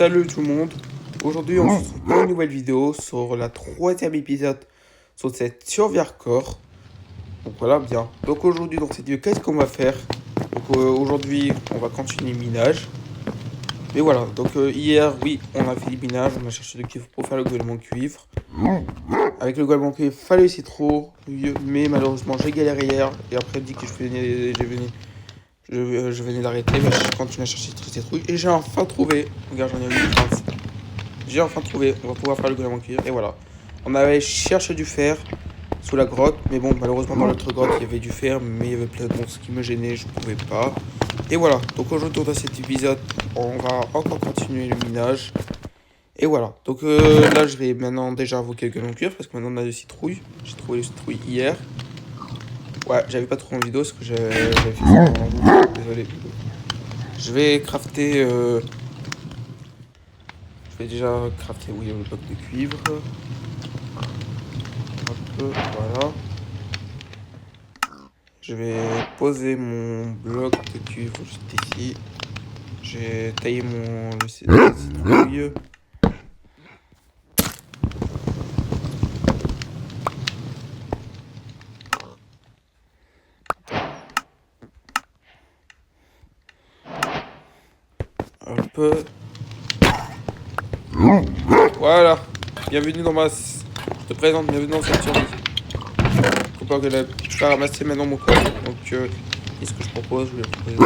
Salut tout le monde, aujourd'hui on se retrouve pour une nouvelle vidéo sur la troisième épisode sur cette survie hardcore. Donc voilà bien. Donc aujourd'hui dans cette vidéo qu'est-ce qu'on va faire? Donc aujourd'hui on va continuer le minage. Mais voilà, donc hier oui on a fait le minage, on a cherché du cuivre pour faire le golem en cuivre. Avec le golem en cuivre fallait citron, mais malheureusement j'ai galéré hier et après dit que je venais d'arrêter, mais je continue à chercher citrouille et j'ai enfin trouvé. Regarde j'en ai eu 15. J'ai enfin trouvé, on va pouvoir faire le golem en cuivre, et voilà. On avait cherché du fer sous la grotte, mais bon, malheureusement dans l'autre grotte, il y avait du fer, mais il y avait plein de monstres qui me gênaient, je ne pouvais pas. Et voilà, donc aujourd'hui dans cet épisode, on va encore continuer le minage. Et voilà, donc là je vais maintenant déjà invoquer le golem en cuivre, parce que maintenant on a des citrouilles. J'ai trouvé les citrouilles hier. Ouais, j'avais pas trouvé en vidéo, parce que j'avais fait ça en boucle, désolé. Je vais crafter... Je vais déjà crafter, oui, le bloc de cuivre. Voilà. Je vais poser mon bloc de cuivre juste ici. J'ai taillé le citrouille. Hop. Voilà. Bienvenue dans ma... Je te présente, bienvenue dans cette survie. Faut pas que je vais ramasser maintenant mon corps. Donc, qu'est-ce que je propose? Je vais proposer de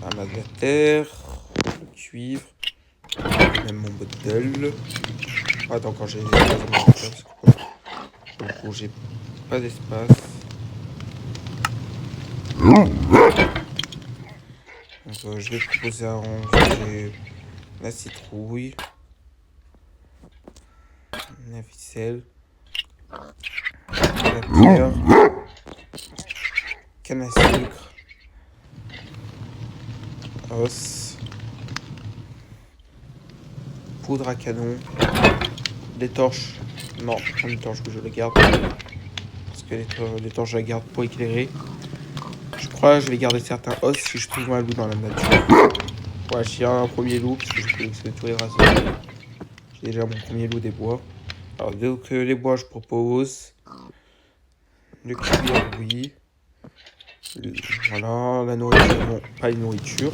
ramasser la terre, le cuivre, même mon bottle. Attends, quand j'ai des espaces dans mon bottle, parce que j'ai pas d'espace. Donc, je vais proposer à ranger la citrouille, la ficelle, la pierre, canne à sucre, os, poudre à canon, des torches. Non, pas des torches que je les garde. Parce que les torches, je les garde pour éclairer. Je crois que je vais garder certains os si je trouve un loup dans la nature. Ouais, j'ai un premier loup, parce que je collectionne tous les races. J'ai déjà mon premier loup des bois. Alors, donc les bois, je propose. Le cuir, oui. Voilà, la nourriture, non, pas les nourritures.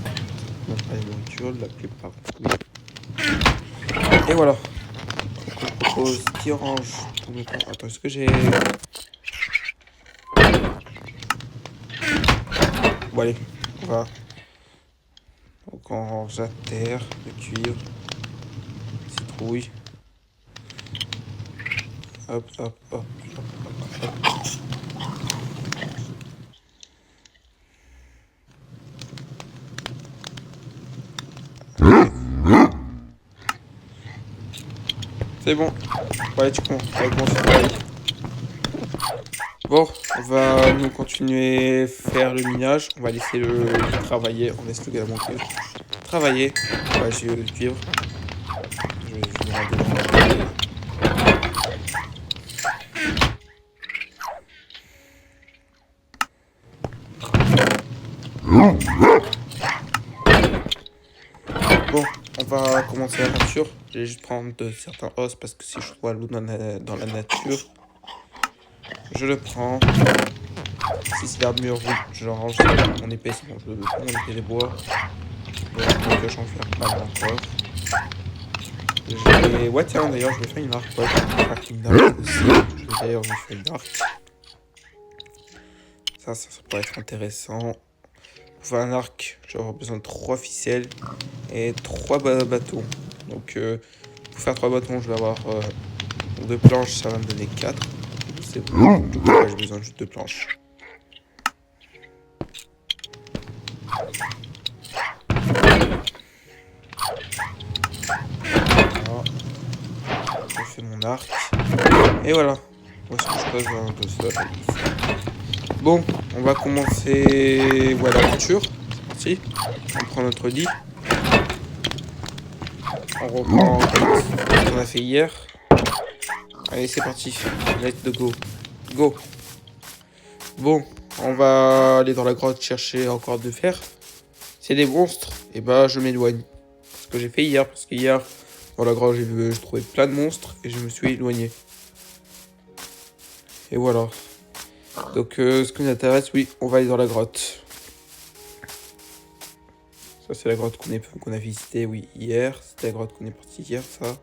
Non, pas les nourritures, la plupart, oui. Et voilà. Donc, je propose qui range tout le temps. Attends, est-ce que j'ai... Bon, allez, on va... Donc, on range la terre, le cuivre, citrouille. Hop, hop, hop, hop, hop, hop. C'est bon. Ouais, tu comprends. Avec mon travail. Bon, on va nous continuer faire le minage. On va laisser le travailler. On laisse le gars monter. Travailler. Ouais, j'ai le cuivre. Je vais me rendre Bon, on va commencer l'aventure. Je vais juste prendre certains os parce que si je trouve un loup dans la nature, je le prends. Si c'est l'armure, oui, je le range. Mon épée, c'est bon, je le prends. Mon épée des bois. Donc j'en fais pas mal encore. Ouais, tiens, d'ailleurs, je vais faire une arc. Ouais, je vais faire une arc aussi. D'ailleurs, je vais faire une arc. Ça pourrait être intéressant. Pour faire un arc, j'aurai besoin de 3 ficelles et 3 bâtons. Donc, pour faire 3 bâtons, je vais avoir 2 planches, ça va me donner 4. C'est bon. Du coup, j'ai besoin juste de planches. Voilà. Je fais mon arc. Et voilà. Où est-ce que je pose un sol ici. Bon, on va commencer l'aventure. C'est parti. On prend notre lit. On reprend ce qu'on a fait hier. Allez, c'est parti. Let's go. Go. Bon, on va aller dans la grotte chercher encore de fer. C'est des monstres. Et bah, je m'éloigne. ce que j'ai fait hier. Parce qu'hier, dans la grotte, j'ai trouvé plein de monstres et je me suis éloigné. Et voilà. Donc, ce qui nous intéresse, oui, on va aller dans la grotte. Ça, c'est la grotte qu'on a visitée, oui, hier. C'était la grotte qu'on est parti hier, ça.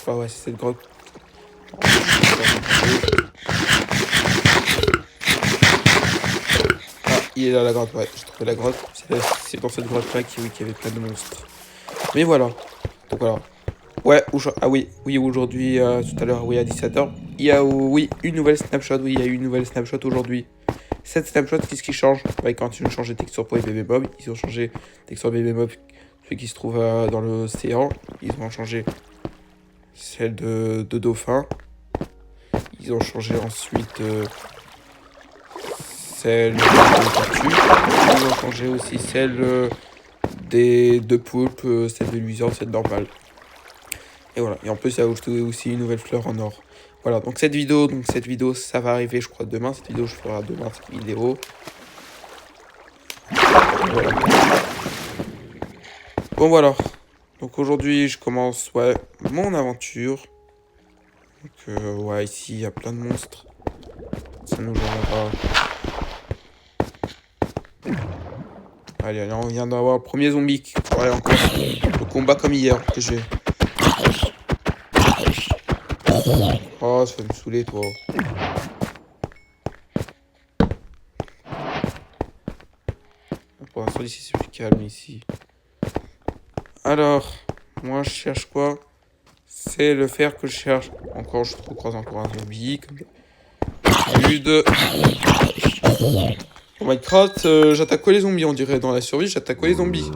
Ah ouais, c'est cette grotte. Ah, il est là, la grotte, ouais. J'ai trouvé la grotte. C'est dans cette grotte-là qu'il y avait plein de monstres. Mais voilà. Donc voilà. Ouais, ah oui, aujourd'hui, tout à l'heure, oui, à 17h. Il y a, oui, une nouvelle snapshot. Oui, il y a eu une nouvelle snapshot aujourd'hui. Cette snapshot, qu'est-ce qui change? Ouais, quand ils ont changé de texture pour les bébés mobs, ils ont changé texture bébé mob, celui qui se trouve dans l'océan. Ils ont changé celle de dauphin. Ils ont changé ensuite celle de tortue. Ils ont changé aussi celle de poulpe, celle de luisante, celle normale. Et voilà. Et en plus, il y a aussi une nouvelle fleur en or. Voilà, donc cette vidéo, ça va arriver, je crois, demain. Cette vidéo, je ferai demain cette vidéo. Voilà. Bon, voilà. Donc aujourd'hui, je commence, ouais, mon aventure. Donc, ouais, ici, il y a plein de monstres. Ça nous gênera. Allez, on vient d'avoir le premier zombie. Ouais, encore. Le combat comme hier que j'ai. Oh, ça va me saouler, toi. Pour l'instant, ici, c'est plus calme, ici. Alors, moi, je cherche quoi? C'est le fer que je cherche. Encore, je croise encore un zombie. Comme d'habitude. Pour Minecraft, j'attaque quoi les zombies, on dirait. Dans la survie, j'attaque quoi les zombies.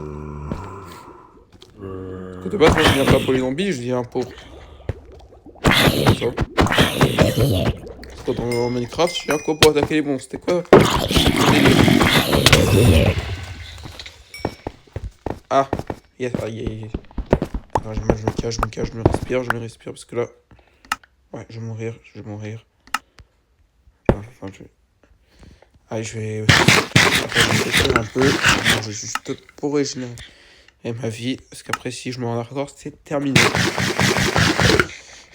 Parce que de base, moi, je viens pas pour les zombies, je viens pour... Dans Minecraft, je viens quoi pour attaquer les monstres? C'était quoi? Ah, yes, attends, je me cache, je me respire, parce que là... Ouais, je vais mourir. Enfin, allez, je vais... un peu, je vais juste pour régénérer ma vie, parce qu'après, si je me rends d'accord, c'est terminé.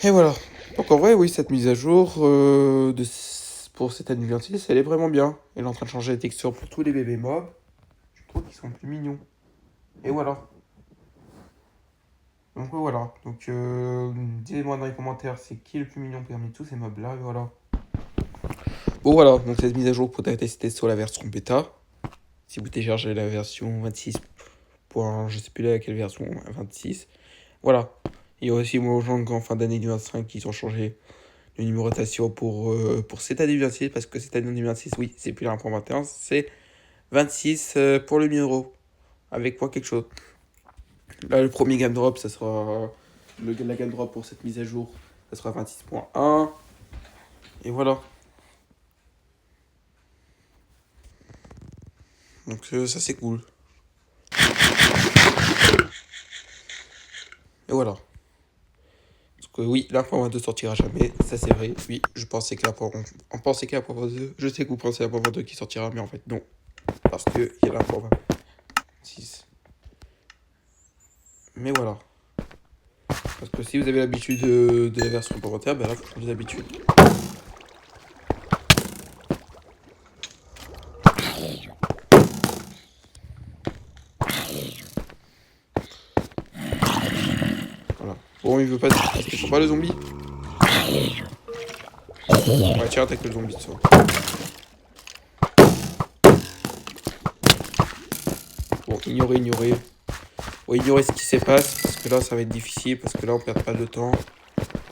Et voilà. Donc en vrai, oui, cette mise à jour pour cette année 26, elle est vraiment bien. Elle est en train de changer les textures pour tous les bébés mobs. Je trouve qu'ils sont plus mignons. Et voilà. Donc voilà. Donc dites-moi dans les commentaires c'est qui le plus mignon parmi tous ces mobs là. Et voilà. Bon voilà. Donc cette mise à jour pour tester sur la version bêta. Si vous téléchargez la version 26. Je sais plus laquelle version 26. Voilà. Il y a aussi Mojang en fin d'année 2025 qui ont changé de numérotation pour cette année 26, parce que cette année 26, oui, c'est plus 1.21, c'est 26 pour le numéro, avec quoi quelque chose. Là, le premier game drop, ça sera la game drop pour cette mise à jour, ça sera 26.1, et voilà. Donc ça c'est cool. Et voilà. Que oui, la Power 2 sortira jamais, ça c'est vrai. Oui, je pensais que on pensait que la Power 2, je sais que vous pensez à la Power 2 qui sortira, mais en fait non. Parce que il y a la Power 6. Mais voilà. Parce que si vous avez l'habitude de la version commentaire, ben là, faut changer d'habitude. Voilà. Bon, il veut pas... Est-ce qu'il faut pas le zombie? Ouais, tiens, attaque le zombie, ça. Bon, ignorer. Bon, ignorer ce qui se passe, parce que là, ça va être difficile, parce que là, on perd pas de temps.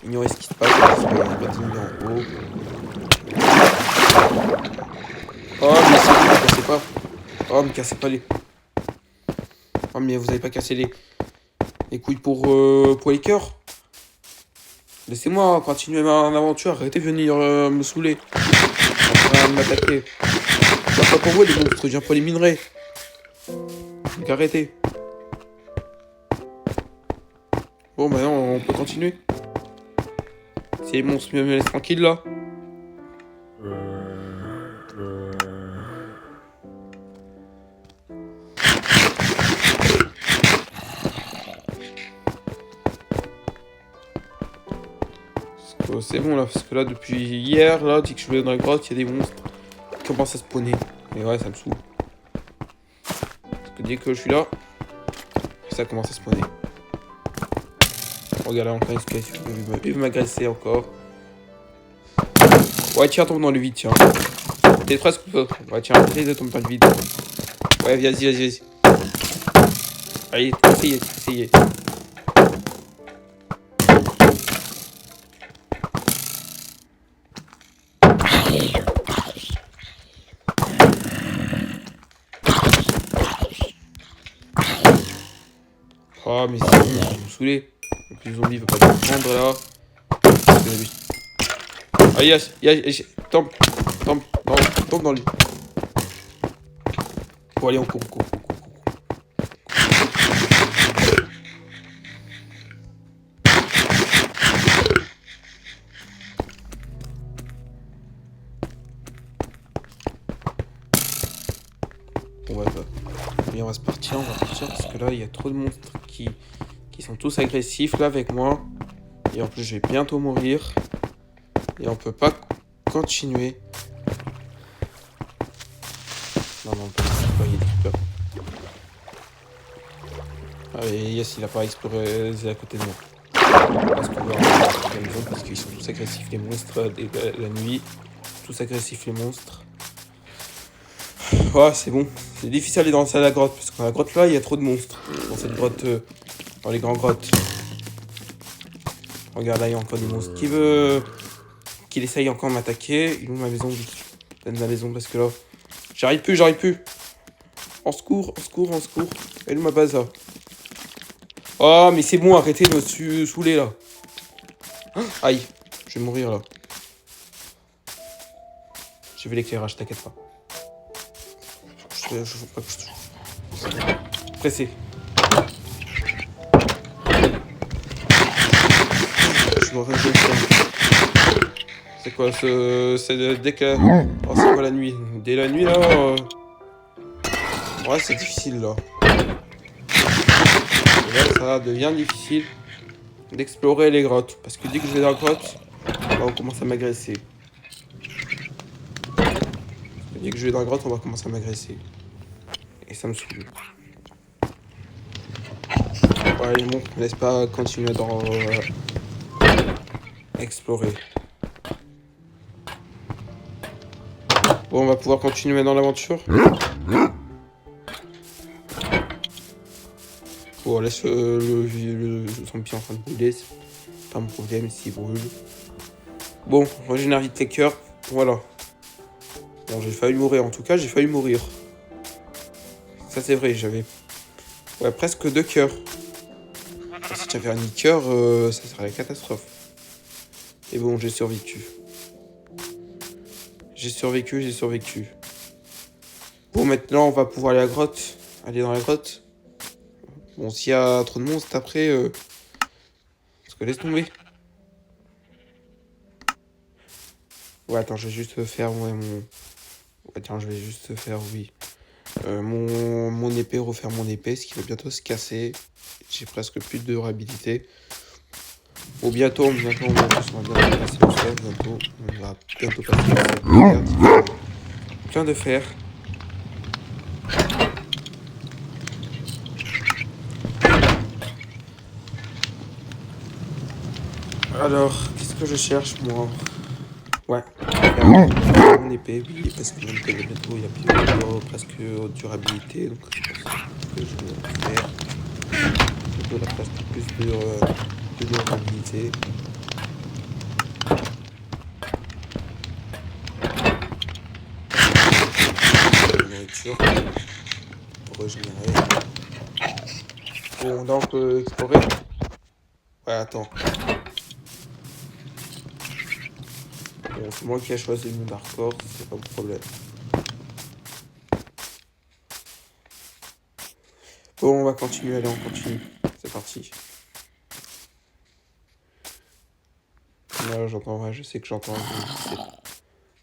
Ignorer ce qui se passe, parce qu'il y a un bâtiment en haut. Oh, mais c'est vous, ne cassez pas. Oh, mais cassez pas les... Oh, mais vous avez pas cassé les couilles pour les cœurs. Laissez-moi continuer ma aventure. Arrêtez de venir me saouler. En train de m'attaquer. C'est pas pour vous les monstres, je viens pour les minerais. Donc arrêtez. Bon, maintenant on peut continuer. Si les monstres me laissent tranquille là. c'est bon là, parce que là, depuis hier, là, dès que je suis dans la grotte, il y a des monstres qui commencent à spawner. Et ouais, ça me saoule. Parce que dès que je suis là, ça commence à spawner. Regarde là, encore une squelette, il veut m'agresser encore. Ouais, tiens, tombe dans le vide, tiens. T'es presque. Ouais, tiens, essaye de tomber dans le vide. Ouais, vas-y. Allez, essayez. Oh, mais c'est bon, vous me saoulez. Le plus zombie veut pas me prendre là. Aïe, tombe dans lui. Bon, allez, on court. Bon, on va se partir, parce que là, il y a trop de monstres qui sont tous agressifs là avec moi. Et en plus, je vais bientôt mourir. Et on peut pas continuer. Non, on peut pas, il est peur. Ah, et Yes, il a pas exploré à côté de moi. Parce qu'on va la maison, parce qu'ils sont tous agressifs, les monstres, la nuit. Tous agressifs, les monstres. Ouais, c'est bon. C'est difficile d'aller dans la grotte, parce que dans la grotte là, il y a trop de monstres. Dans cette grotte, dans les grandes grottes. Regarde là, il y a encore des monstres. Qui veut qu'il essaye encore de m'attaquer? Il est où ma maison? Donne ma maison, parce que là, j'arrive plus. En secours. Elle est où ma base là? Oh, mais c'est bon, arrêtez de me saouler là. Aïe, je vais mourir là. J'ai vu l'éclairage, t'inquiète pas. Pressé. Je me réveille. C'est quoi c'est dès que. Oh, c'est quoi la nuit? Dès la nuit là. Ouais, c'est difficile là. Et là, ça devient difficile d'explorer les grottes. Parce que dès que je vais dans la grotte, là, on commence à m'agresser. Dès que je vais dans la grotte, on va commencer à m'agresser. Et ça me saoule. Ouais, bon, laisse pas continuer dans explorer. Bon, on va pouvoir continuer dans l'aventure. Bon, laisse le zombie en train de brûler. C'est pas mon problème s'il brûle. Bon, régénère vite les cœurs. Voilà. Bon, j'ai failli mourir. En tout cas, j'ai failli mourir. Ça, c'est vrai. J'avais presque 2 cœurs. Si j'avais un cœur, ça serait la catastrophe. Et bon, j'ai survécu. J'ai survécu. Bon, maintenant, on va pouvoir aller à la grotte. Aller dans la grotte. Bon, s'il y a trop de monstres après... Parce que laisse tomber. Ouais, attends, je vais juste faire mon... Attends, je vais juste faire, oui. Mon épée, refaire mon épée, ce qui va bientôt se casser. J'ai presque plus de durabilité. Bon, bientôt, on va bientôt passer le fer, bientôt. On va bientôt passer le fer. Plein de fer. Alors, qu'est-ce que je cherche, moi? Ouais, mon épée, oui, parce que même que bientôt, il y a plus presque durabilité, donc je pense que je vais faire. Bientôt, la presque plus de durabilité. Nourriture pour régénérer. Bon, là on peut explorer. Ouais, attends. Bon, c'est moi qui ai choisi le monde hardcore, c'est pas mon problème. Bon, on va continuer, allez, on continue. C'est parti. Là, j'entends, ouais, je sais que j'entends un zombie.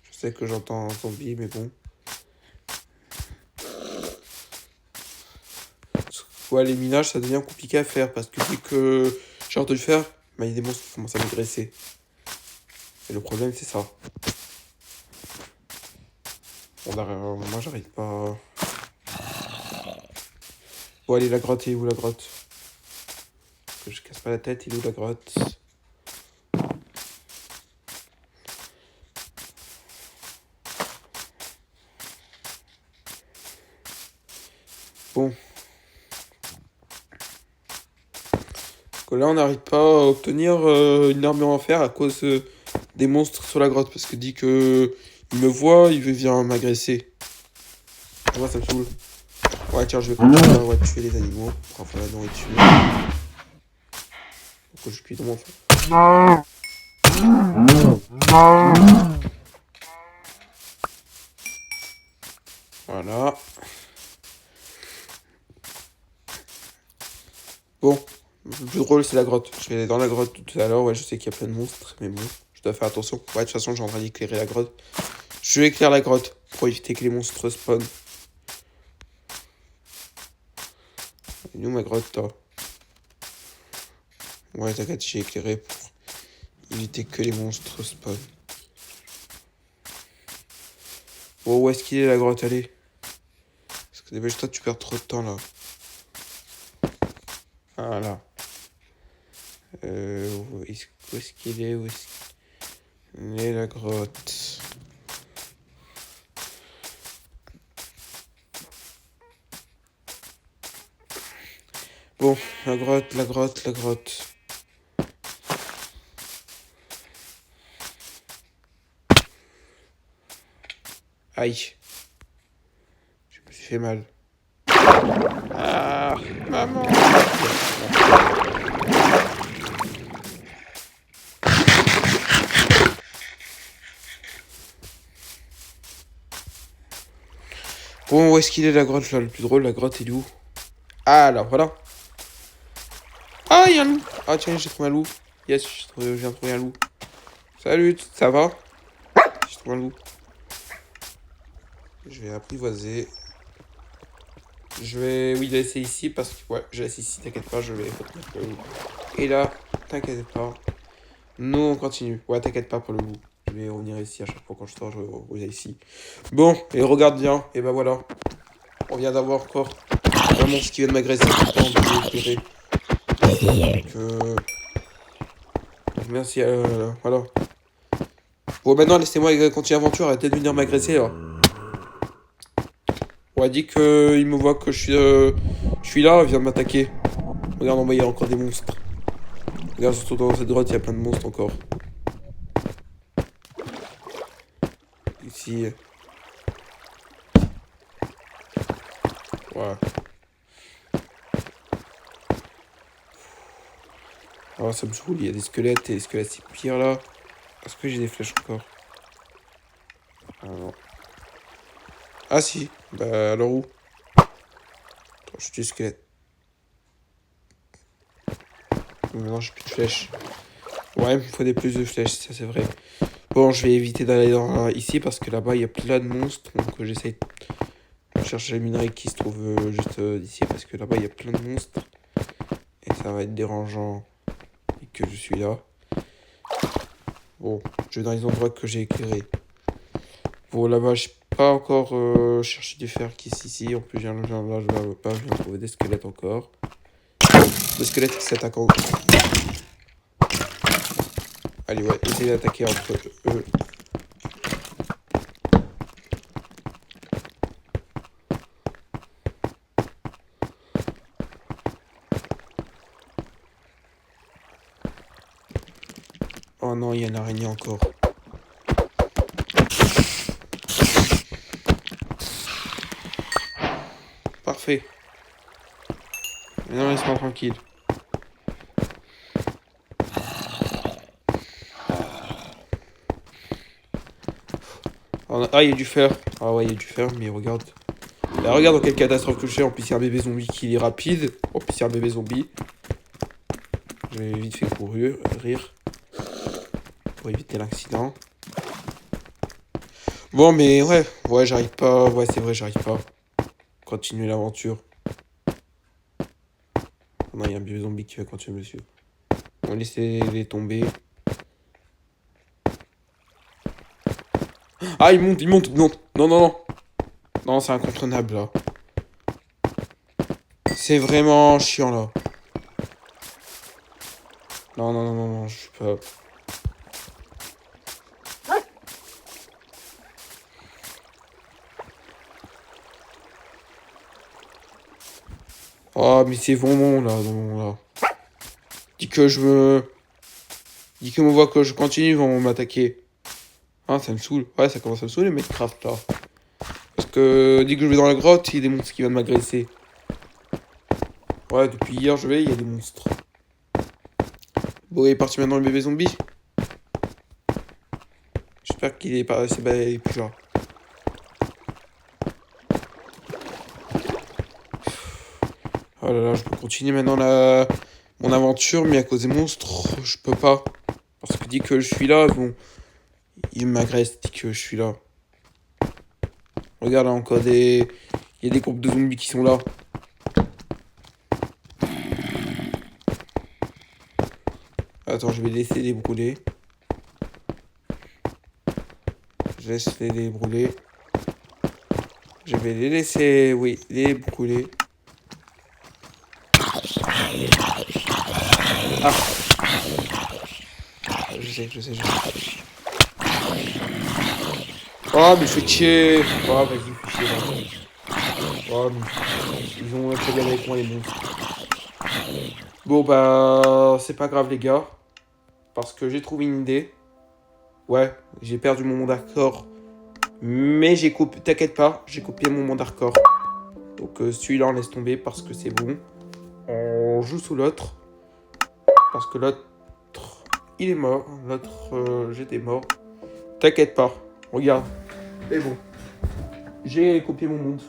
Je sais que j'entends un zombie, mais bon. Ouais, les minages, ça devient compliqué à faire parce que dès que j'ai entendu faire, bah, il y a des monstres qui commencent à m'agresser. Et le problème, c'est ça. Moi, j'arrive pas. Bon, allez, la grotte, il est où la grotte? Que je casse pas la tête, il est où la grotte? Bon. Que là, on n'arrive pas à obtenir une armure en fer à cause des monstres sur la grotte. Parce que dit que il me voit, il vient m'agresser. Moi, ça me saoule. Ouais, tiens, je vais continuer à tuer les animaux pour avoir la nourriture. Pourquoi je cuis dans mon feu? Voilà. Bon, le plus drôle, c'est la grotte. Je vais aller dans la grotte tout à l'heure. Ouais, je sais qu'il y a plein de monstres, mais bon, je dois faire attention. Ouais, de toute façon, j'ai en train d'éclairer la grotte. Je vais éclairer la grotte pour éviter que les monstres spawnent. Et nous, ma grotte, toi. Ouais, t'inquiète, j'ai éclairé pour éviter que les monstres spawnent. Oh, où est-ce qu'il est la grotte? Allez. Parce que dépêche-toi, tu perds trop de temps là. Voilà. Où est-ce qu'il est? Où est-ce qu'il est la grotte? Bon, la grotte, la grotte, la grotte. Aïe. Je me suis fait mal. Ah, maman. Bon, où est-ce qu'il est la grotte là? Le plus drôle, la grotte, il est où? Ah, là, voilà. Ah, il y a un loup. Ah, tiens, j'ai trouvé un loup. Yes, je viens de trouver un loup. Salut, ça va? J'ai trouvé un loup. Je vais apprivoiser. Je vais, oui, laisser ici parce que, ouais, je laisse ici, t'inquiète pas, je vais retenir le loup. Et là, t'inquiète pas. Nous, on continue. Ouais, t'inquiète pas pour le loup. Je vais revenir ici à chaque fois quand je sors, je vais revenir ici. Bon, et regarde bien, et ben voilà. On vient d'avoir encore un monstre qui vient de m'agresser tout le temps, de l'éclairer. Donc, merci, voilà. Bon, maintenant, laissez-moi continuer l'aventure, arrêtez de venir m'agresser, là. On a dit qu'il me voit que je suis là, il vient de m'attaquer. Regarde, il y a encore des monstres. Regarde, surtout dans cette grotte, il y a plein de monstres encore. Ici. Voilà. Alors, ça me saoule, il y a des squelettes et les squelettes, c'est pire là. Est-ce que j'ai des flèches encore? Ah non. Ah si. Bah alors où? Attends, je suis des squelettes. Maintenant, j'ai plus de flèches. Ouais, il me faut des plus de flèches, ça c'est vrai. Bon, je vais éviter d'aller ici parce que là-bas, il y a plein de monstres. Donc, j'essaie de chercher les minerais qui se trouvent juste d'ici parce que là-bas, il y a plein de monstres. Et ça va être dérangeant. Et que je suis là. Bon, je vais dans les endroits que j'ai éclairés. Bon, là-bas, je n'ai pas encore cherché du fer qui est ici. En plus, là, je viens de trouver des squelettes encore. Des squelettes qui s'attaquent encore. Allez, ouais, essayez d'attaquer entre eux. Oh non, il y a une araignée encore. Parfait. Maintenant, laisse-moi tranquille. Ah, il y a du fer. Ah ouais, il y a du fer, mais regarde. Là, regarde dans quelle catastrophe que je suis. En plus, il y a un bébé zombie qui est rapide. En plus, il y a un bébé zombie. J'ai vite fait courir, rire. Pour éviter l'accident. Bon, mais ouais, j'arrive pas. Ouais, c'est vrai, j'arrive pas. Continuer l'aventure. Non, il y a un bébé zombie qui va continuer, monsieur. On va laisser les tomber. Ah, il monte, il monte. Non, non, non, non. Non, c'est incomprenable, là. C'est vraiment chiant, là. Non, non, non, non, non, je suis pas... Oh, mais c'est bon, là, non, là. Dis que je me... Dis que me voit que je continue, ils vont m'attaquer. Ah, ça me saoule. Ouais, ça commence à me saouler, Minecraft, là. Parce que dès que je vais dans la grotte, il y a des monstres qui viennent m'agresser. Ouais, depuis hier, je vais, il y a des monstres. Bon, il est parti maintenant le bébé zombie. J'espère qu'il est pas... C'est il est plus là. Oh là là, je peux continuer maintenant mon aventure, mais à cause des monstres, je peux pas. Parce que dès que je suis là, bon, ils m'agressent dès que je suis là. Regarde, là, encore des... Il y a des groupes de zombies qui sont là. Attends, je vais laisser les brûler. Je laisse les brûler. Je vais les laisser, oui, les brûler. Ah, je sais, je sais, je sais. Oh, mais je fais chier. Oh, vas-y, fais chier, là. Oh, mais ils ont un problème avec moi, les monstres. Bon, bah, c'est pas grave, les gars. Parce que j'ai trouvé une idée. Ouais, j'ai perdu mon monde hardcore. Mais j'ai copié, t'inquiète pas, j'ai copié mon monde hardcore. Donc celui-là, on laisse tomber parce que c'est bon. On joue sous l'autre. Parce que l'autre, il est mort. L'autre, j'étais mort. T'inquiète pas, regarde. C'est bon. J'ai copié mon monde.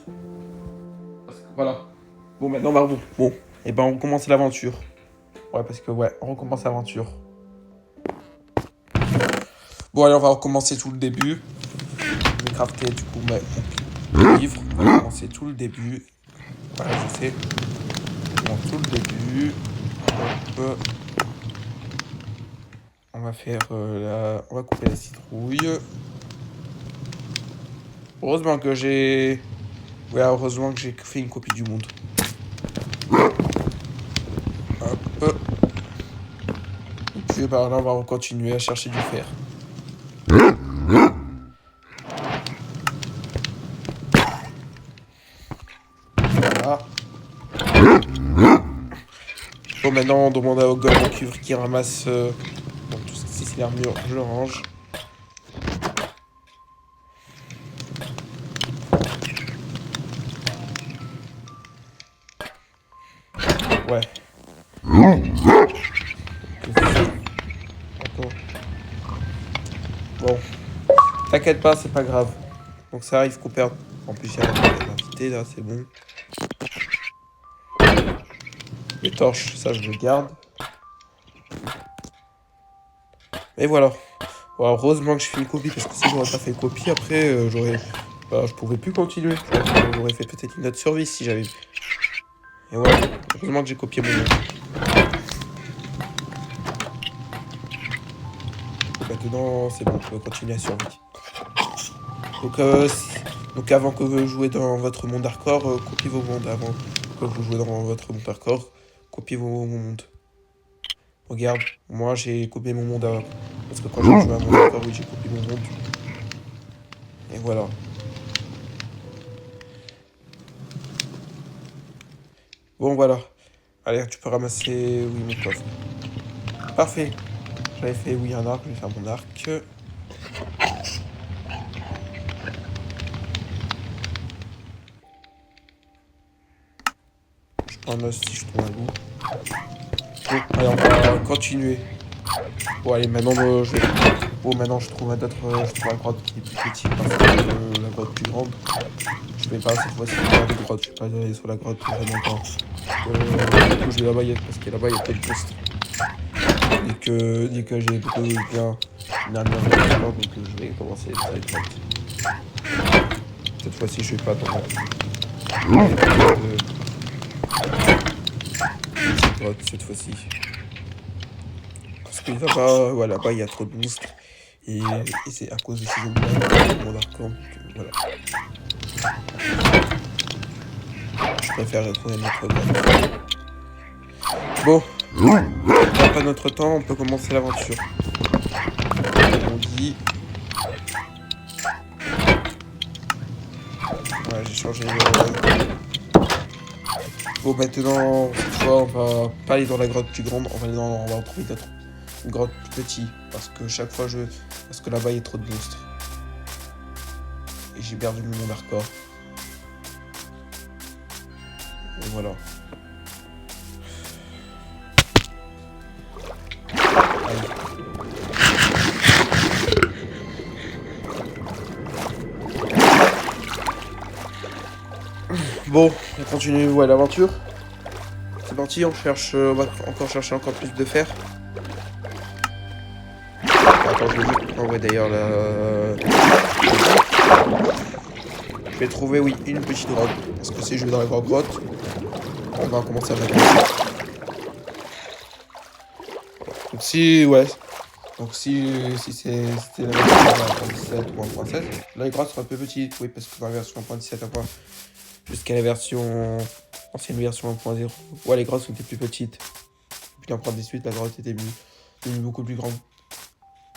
Parce que, voilà. Bon, maintenant, on va... Bon, et ben on recommence l'aventure. Ouais, parce que, ouais, on recommence l'aventure. Bon, allez, on va recommencer tout le début. Je vais crafter, du coup, le livre. On va commencer tout le début. Voilà, je sais. Bon, tout le début. Hop. On va faire on va couper la citrouille. Heureusement que j'ai... Ouais, heureusement que j'ai fait une copie du monde. Hop. Et puis par là, on va continuer à chercher du fer. Voilà. Bon, maintenant, on demande à Ogre en cuivre qui ramasse... Bon, tout ce qui c'est l'armure, je le range. Ouais. Attends. Bon. T'inquiète pas, c'est pas grave. Donc ça arrive qu'on perde. En plus, il y a l'invité, là, c'est bon. Les torches, ça, je le garde. Et voilà. Bon, heureusement que je fais une copie, parce que si j'aurais pas fait une copie, après, j'aurais... Bah, je pouvais plus continuer. J'aurais fait peut-être une autre survie si j'avais... Et voilà. Heureusement que j'ai copié mon nom. Maintenant, c'est bon, on peut continuer à survivre. Donc avant que vous jouez dans votre monde hardcore, copiez vos mondes. Avant que vous jouez dans votre monde hardcore, copiez vos mondes. Regarde, moi j'ai copié mon monde avant. Parce que quand j'ai joué à mon hardcore, oui, j'ai copié mon monde. Et voilà. Bon, voilà. Allez, tu peux ramasser, oui, mon coffre. Parfait. J'avais fait, oui, un arc, je vais faire mon arc. Je prends un os si je trouve un loup. Bon, allez, on va continuer. Bon, allez, maintenant, je vais... Bon, maintenant, je trouve je trouve la grotte qui est plus petite parce que la grotte plus grande. Je vais pas cette fois-ci faire des grottes. Je vais pas aller sur la grotte vraiment pas. Du coup, je vais là-bas, parce que là-bas, il y a peut-être poste. Dès que j'ai beaucoup bien une armure de donc je vais commencer cette grotte. Cette fois-ci, je vais pas attendre. Grotte cette fois-ci. Parce que là-bas, voilà, là-bas, il y a trop de monstres. Et c'est à cause de ces zombies mon arcor. Voilà. Je préfère retrouver notre grotte. Bon, on n'a pas notre temps, on peut commencer l'aventure. On dit. Ouais, j'ai changé le. Bon, maintenant, cette fois, on va pas aller dans la grotte plus grande, on va retrouver une grotte plus petite. Parce que chaque fois, parce que là-bas, il y a trop de monstres. Et j'ai perdu mon monde hardcore. Et voilà. Allez. Bon, on continue l'aventure. C'est parti, on va encore chercher encore plus de fer. Attends, je vais juste... Oh ouais, d'ailleurs, là... Je vais trouver, oui, une petite grotte. Parce que si je vais dans la grande grotte, on va commencer à mettre... Donc si, ouais. Donc si c'était la version 1.17 ou 1.16, là les grottes sont un peu petites, oui, parce que dans la version 1.17, jusqu'à la version... ancienne version 1.0, ouais, les grottes sont plus petites. Puis en 1.18, la grotte était devenue beaucoup plus grande.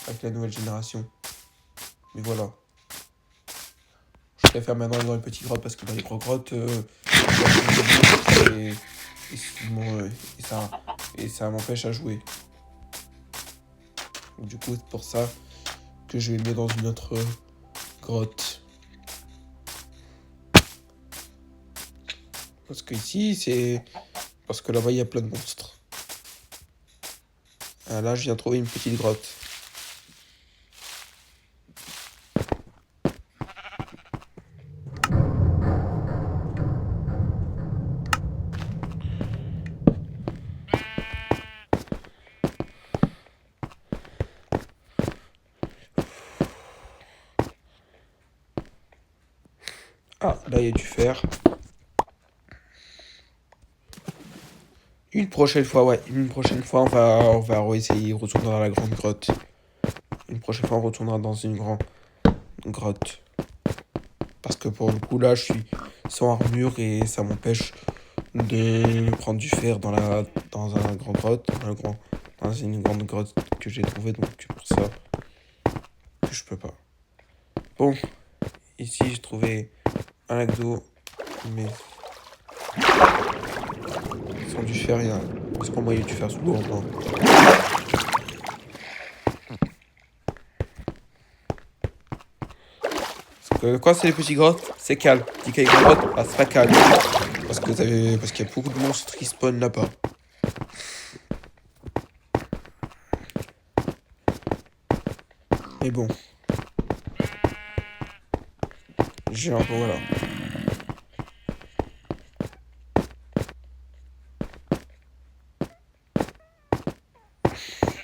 Avec la nouvelle génération. Mais voilà. Je préfère maintenant aller dans les petites grottes parce que dans les grosses grottes, et, et ça m'empêche à jouer. Donc, du coup, c'est pour ça que je vais me mettre dans une autre grotte. Parce que ici, c'est... Parce que là-bas, il y a plein de monstres. Ah, là, je viens de trouver une petite grotte. Ah, là, il y a du fer. Une prochaine fois, ouais. Une prochaine fois, on va essayer de retourner dans la grande grotte. Une prochaine fois, on retournera dans une grande grotte. Parce que pour le coup, là, je suis sans armure et ça m'empêche de prendre du fer dans un grand grotte. Dans une grande grotte que j'ai trouvée. Donc, pour ça, que je peux pas. Bon, ici, j'ai trouvé un lac d'eau. Mais sans du fer, il y a... Parce qu'on voyait du fer sous l'eau, non. Quoi, c'est les petits grottes? C'est calme. Dis qu'il y a une grotte, ah, c'est pas calme. Parce qu'il y a beaucoup de monstres qui spawnent là-bas. Mais bon. J'ai un peu, voilà.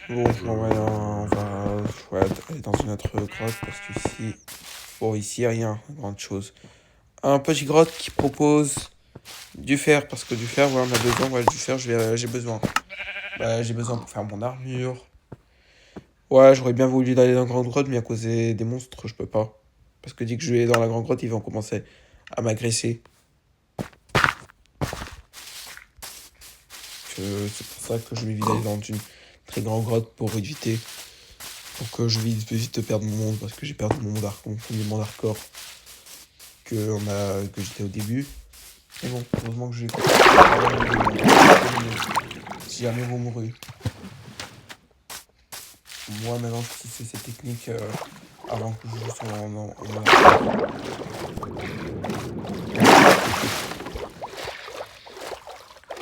Bon, on va ouais, aller dans une autre grotte parce qu'ici... Bon, ici, rien, grande chose. Un petit grotte qui propose du fer, parce que du fer, voilà, on a besoin, voilà, du fer, j'ai besoin. Bah, j'ai besoin pour faire mon armure. Ouais, j'aurais bien voulu aller dans la grande grotte, mais à cause des monstres, je peux pas. Parce que dès que je vais dans la grande grotte, ils vont commencer à m'agresser. C'est pour ça que je vais aller dans une très grande grotte pour éviter. Pour que je évite de perdre mon monde, parce que j'ai perdu mon monde hardcore que j'étais au début. Mais bon, heureusement que j'ai si jamais vous mourrez. Moi maintenant si c'est cette technique avant que je joue sur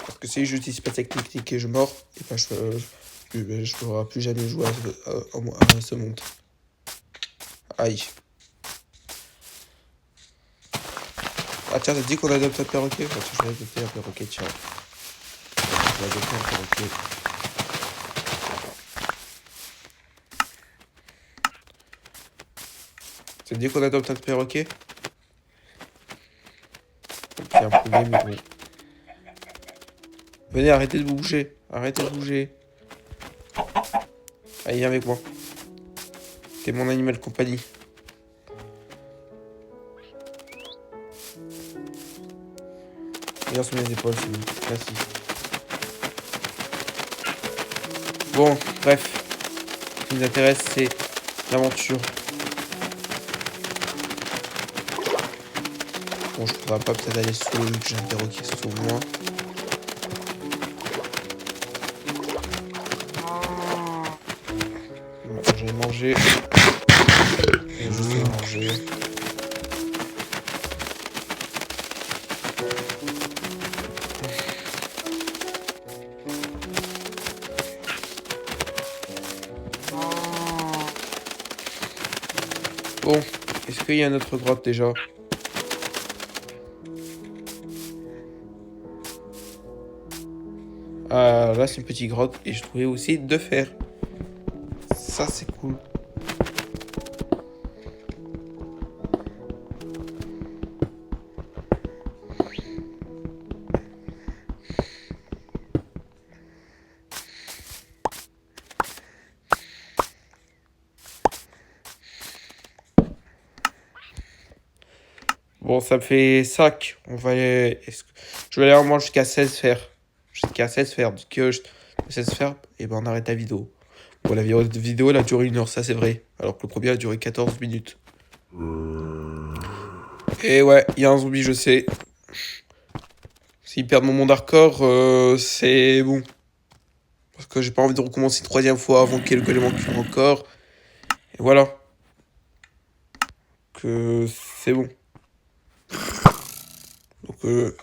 parce que si j'utilise pas cette technique et je mors, et ben je pourrai plus jamais jouer à ce monde. Aïe. Ah tiens, t'as dit qu'on adopte un perroquet? Attends, je vais adopter un perroquet, tiens. Je vais adopter un perroquet. T'as dit qu'on adopte un perroquet? C'est un poulet, mais bon. Venez, arrêtez de bouger. Arrêtez de bouger. Allez, viens avec moi. T'es mon animal de compagnie. Regarde sur mes épaules, c'est bon. Merci. Bon, bref. Ce qui nous intéresse, c'est l'aventure. Bon, je pourrais pas peut-être aller sous l'eau vu que j'ai un perroquet sous moi. Bon, je vais manger. Et je vais manger. Bon, est-ce qu'il y a une autre grotte déjà? Ah, là c'est une petite grotte et je trouvais aussi de fer. Ça c'est cool. Bon, ça me fait 5. On va aller... Je vais aller en manger jusqu'à 16 fers. Jusqu'à 16 fers. Du que 16 fers, et ben on arrête la vidéo. Bon, la vidéo elle a duré 1 heure, ça c'est vrai. Alors que le premier a duré 14 minutes. Et ouais, il y a un zombie, je sais. S'il perd mon monde hardcore, c'est bon. Parce que j'ai pas envie de recommencer une 3e fois avant qu'il y ait le golem en cure encore. Et voilà. Que c'est bon. Donc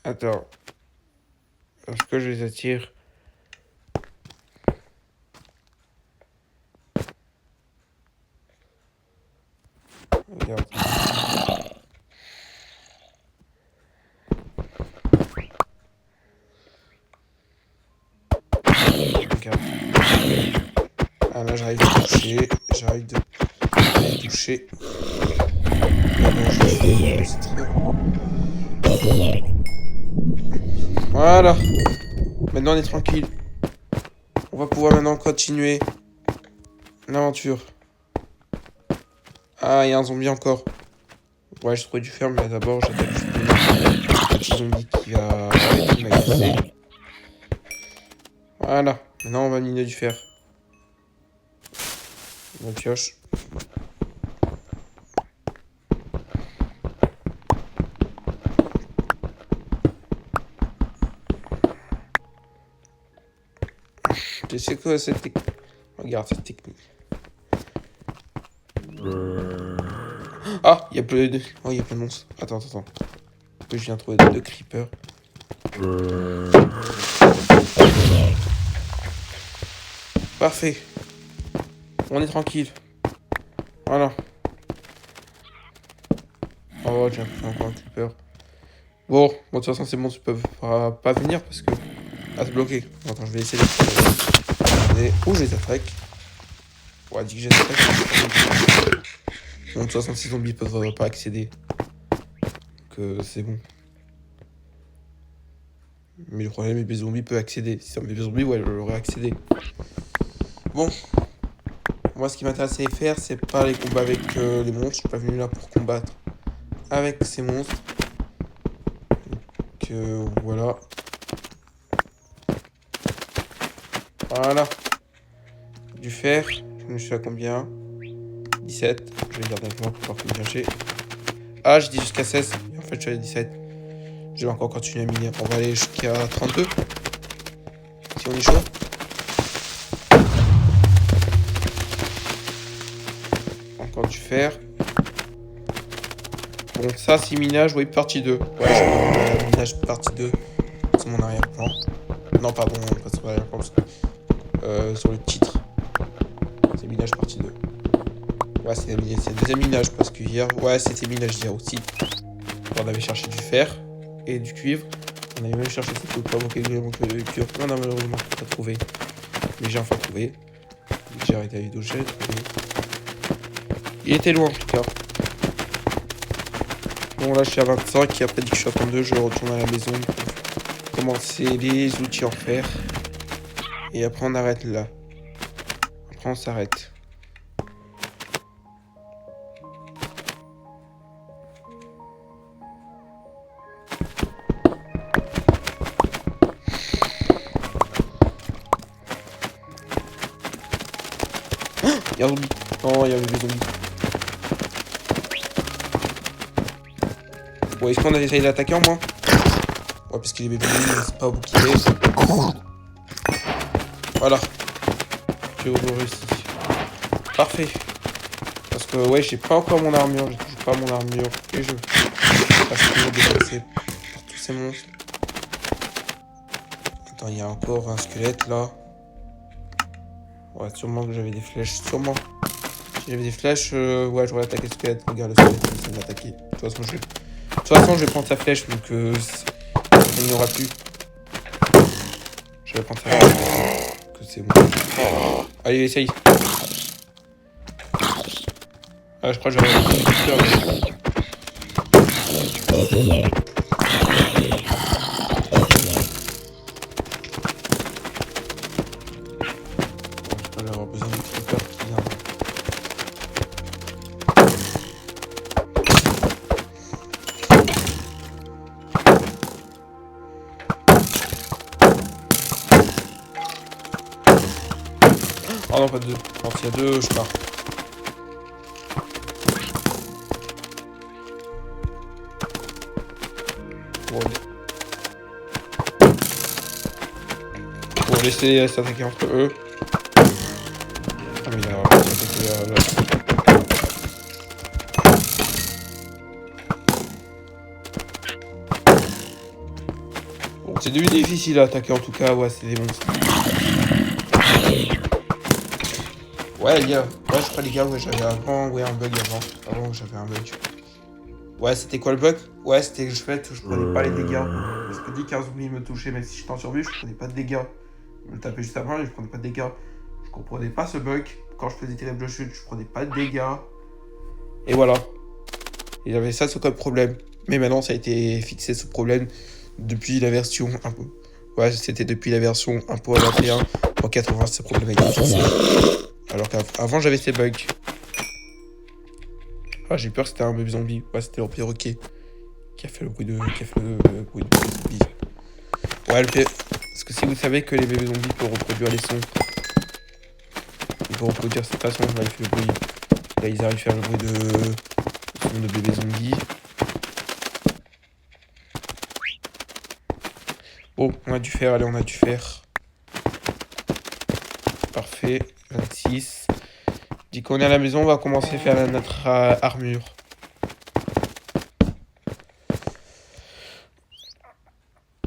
attends. Est-ce que je les attire? Regarde. Regarde. Ah là j'arrive de toucher. J'arrive de toucher. Voilà. Maintenant on est tranquille. On va pouvoir maintenant continuer l'aventure. Ah, il y a un zombie encore. Ouais, j'ai trouvé du fer, mais d'abord j'attaque le petit zombie qui va arrêter de m'agacer. Voilà. Maintenant on va miner du fer. On pioche. Tu sais quoi cette technique? Regarde cette technique. Ah, il y a plein de... Oh, il y a plein de monstres. Attends. Je viens de trouver 2 creepers. Parfait. On est tranquille. Voilà. Oh, j'ai encore un creeper. Bon, de toute façon, c'est bon, tu peux pas venir parce que... Ah, c'est bloqué. Attends, je vais essayer de... Où je les attaque? Ouais, dit que je les attaque. Bon, de toute façon, ces zombies peuvent pas accéder. Donc, c'est bon. Mais le problème, les zombies peuvent accéder. Si c'est un bébé zombie, ouais, j'aurais accédé. Bon. Moi, ce qui m'intéressait à faire, c'est pas les combats avec les monstres. Je suis pas venu là pour combattre avec ces monstres. Donc, voilà. Voilà. Du fer. Je suis à combien? 17. Je vais le garder avec moi pour pouvoir me chercher. Ah, je dis jusqu'à 16. Et en fait, je suis à 17. Je vais encore continuer à miner. On va aller jusqu'à 32. Si on est chaud. Encore du fer. Bon, ça, c'est minage, oui, partie 2. Ouais, je vais minage partie 2. C'est mon arrière-plan. Non, pardon, pas sur l'arrière-plan. Sur le titre. C'est minage partie 2. Ouais, c'est le deuxième minage parce que hier, ouais, c'était minage hier aussi. On avait cherché du fer et du cuivre. On avait même cherché cette coupe, provoquer le cuivre. On a malheureusement pas trouvé. Mais j'ai enfin trouvé. J'ai arrêté la vidéo, j'ai trouvé. Il était loin en tout cas. Bon là je suis à 25 et après dès que je suis à 32 je retourne à la maison pour commencer les outils en fer. Et après on arrête là. Après on s'arrête. Y'a un zombie. Non, il y a des zombies. Bon, est-ce qu'on a essayé d'attaquer en moins? Ouais, parce qu'il est bébé, c'est pas vous qui est. Voilà. Tu réussi. Parfait. Parce que, ouais, j'ai pas encore mon armure. J'ai toujours pas mon armure. Et je passe toujours dépassé par tous ces monstres. Attends, il y a encore un squelette là. Ouais, sûrement que j'avais des flèches. Sûrement. Si j'avais des flèches, ouais, j'aurais attaqué le squelette. Regarde le squelette, il essaie de m'attaquer. De toute façon, je vais prendre sa flèche, donc il n'y aura plus. Je vais prendre sa flèche. Que c'est bon. Allez, essaye. Ah, je crois que j'aurais avoir besoin de creeper qui vient. Oh non, pas deux. Quand il y a deux, je pars. Bon, laisser s'attaquer entre eux. Ah, mais il a s'attaqué là. Bon, c'est devenu difficile à attaquer en tout cas. Ouais, c'est des monstres. Ouais, les gars. Ouais, je crois, les gars, ouais, j'avais avant. Ouais, un bug avant. Avant, j'avais un bug. Ouais, c'était quoi le bug? Ouais, c'était que je prenais pas les dégâts. Parce que dès qu'un zombie me touchait, même si j'étais en survie, je prenais pas de dégâts. Je me tapais juste avant et je prenais pas de dégâts. Je comprenais pas ce bug. Quand je faisais terrible chute, je prenais pas de dégâts. Et voilà. Il y avait ça, c'est comme problème. Mais maintenant, ça a été fixé ce problème depuis la version un peu. Ouais, c'était depuis la version 1.21. En 80, ce problème a été fixé. Alors qu'avant, j'avais ces bugs. Ah, j'ai peur que c'était un bébé zombie. Ouais, c'était le perroquet qui a fait le bruit de zombie. Ouais, parce que si vous savez que les bébés zombies peuvent reproduire les sons, ils peuvent reproduire cette façon. Là, il fait le bruit. Là, ils arrivent à faire le bruit de bébé zombie. Bon, on a dû faire. Allez, on a dû faire. Parfait. 26. Dès qu'on est à la maison, on va commencer à faire notre armure.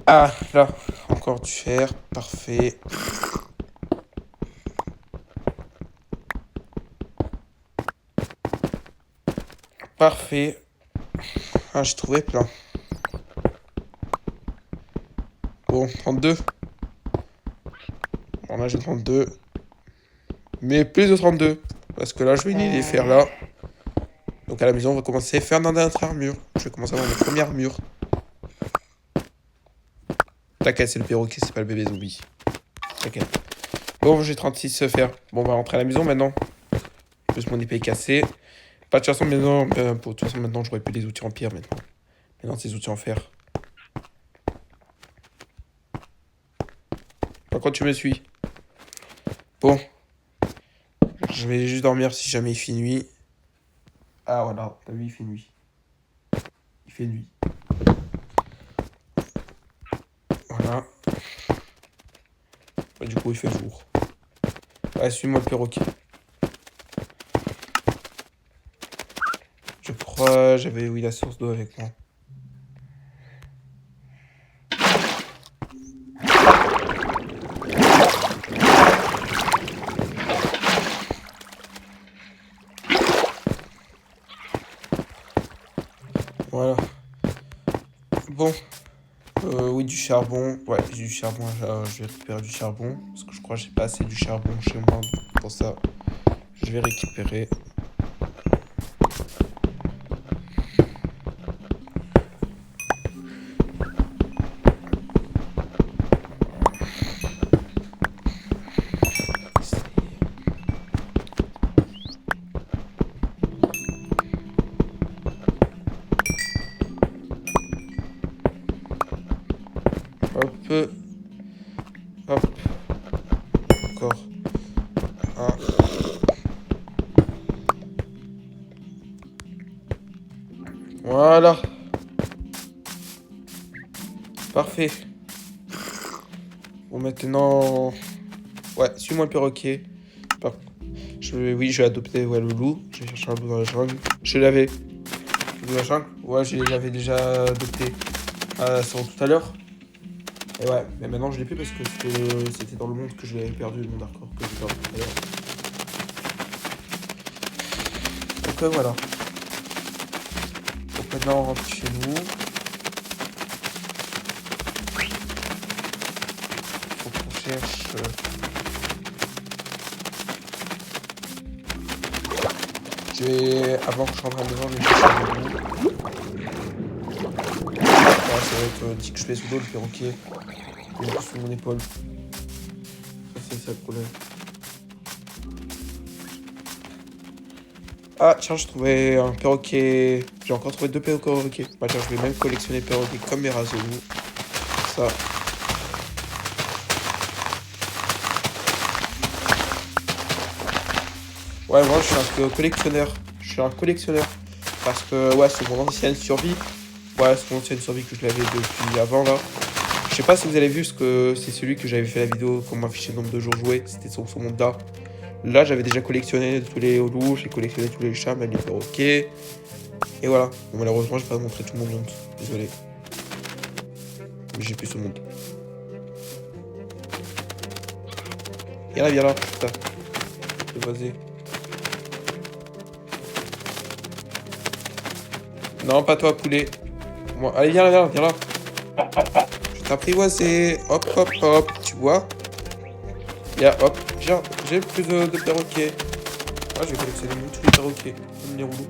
Ah, là, encore du fer, parfait. Parfait. Ah, j'ai trouvé plein. Bon, 32. Bon, là, j'ai 32. Mais plus de 32. Parce que là, je vais les faire là. Donc à la maison, on va commencer à faire notre armure. Je vais commencer à avoir ma première armure. T'inquiète, c'est le perroquet, c'est pas le bébé zombie. T'inquiète. Bon, j'ai 36 faire. Bon, on va rentrer à la maison maintenant. Plus mon épée est cassée. Pas de toute façon, maintenant, de toute façon, maintenant, j'aurais plus les outils en pierre maintenant. Maintenant, c'est les outils en fer. Par contre, tu me suis. Bon. Je vais juste dormir si jamais il fait nuit. Ah, voilà. T'as vu, il fait nuit. Il fait nuit. Voilà. Bah, du coup, il fait jour. Ouais, suis-moi le perroquet. Je crois j'avais la source d'eau avec moi. Voilà. Bon. Oui, du charbon. Ouais, j'ai du charbon. Je vais récupérer du charbon. Parce que je crois que j'ai pas assez du charbon chez moi. Pour ça, je vais récupérer. Hop. Encore. Un. Voilà. Parfait. Bon, maintenant... Ouais, suis-moi le perroquet. Oui, je vais adopter le loup. Je vais chercher un loup dans la jungle. Je l'avais. Le loup dans la jungle. Ouais, je l'avais déjà adopté. C'est bon, tout à l'heure. Et ouais, mais maintenant je l'ai plus parce que c'était dans le monde que je l'avais perdu, le monde hardcore que j'ai perdu tout à l'heure. Donc voilà. Donc maintenant on rentre chez nous. Faut qu'on cherche. Je vais, avant que je rentre à la maison, je vais chercher le loup. Ouais, ça va être dit que je fais sous l'eau, le perroquet. Il est sous mon épaule. Ça, c'est ça le problème. Ah, tiens, j'ai trouvé un perroquet. J'ai encore trouvé 2 perroquets. Bah, tiens, je vais même collectionner les perroquets comme mes rases de loup. Ça. Ouais, moi, je suis un collectionneur. Je suis un collectionneur. Parce que, ouais, c'est mon ancienne survie. Ouais, c'est mon ancienne survie que je l'avais depuis avant, là. Je sais pas si vous avez vu, parce que c'est celui que j'avais fait la vidéo, comment afficher le nombre de jours joués. C'était sur ce monde-là. Là, j'avais déjà collectionné tous les loups, j'ai collectionné tous les chats, même les perroquets. Et voilà. Bon, malheureusement, j'ai pas montré tout mon monde. Désolé. Mais j'ai plus ce monde. Viens là, putain. Vas-y. Non, pas toi, poulet. Moi. Allez, viens là. Je t'ai apprivoisé. Hop, hop, hop. Tu vois? Viens, hop. J'ai plus de perroquets. Ah, je vais collectionner tous les perroquets. Comme les roulous.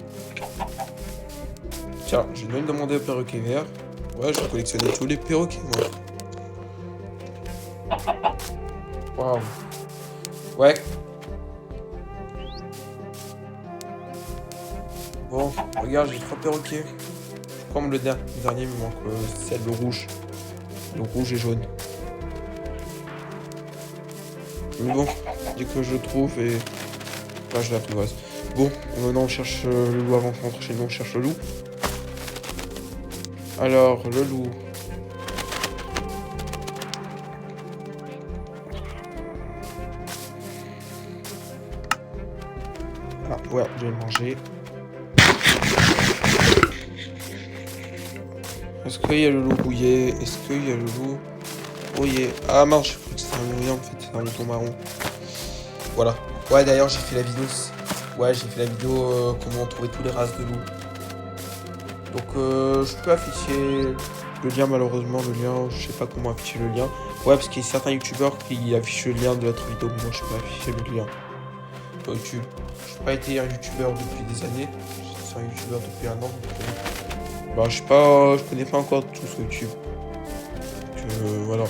Tiens, je vais même demander au perroquet vert. Ouais, je vais collectionner tous les perroquets, moi. Waouh. Ouais. Bon, regarde, j'ai 3 perroquets. Je prends le dernier, il me manque celle, le rouge. Le rouge et jaune. Mais bon, dès que je trouve et... Ouais, je l'apprivoise. Bon, maintenant on cherche le loup avant qu'on rentre chez nous, on cherche le loup. Alors, le loup. Ah, ouais, je vais le manger. Est-ce qu'il y a le loup rouillé? Est-ce qu'il y a le loup rouillé? Ah mince, je crois que c'était un loup en fait, c'est un mouton marron. Voilà. Ouais, d'ailleurs, j'ai fait la vidéo. Ouais, j'ai fait la vidéo comment trouver tous les races de loups. Donc, je peux afficher le lien, malheureusement, le lien, je sais pas comment afficher le lien. Ouais, parce qu'il y a certains youtubeurs qui affichent le lien de notre vidéo, mais moi, je peux afficher le lien. YouTube. Je n'ai pas été un youtubeur depuis des années. Je suis un youtubeur depuis un an. Donc, bah, je connais pas encore tout sur YouTube. Donc, voilà.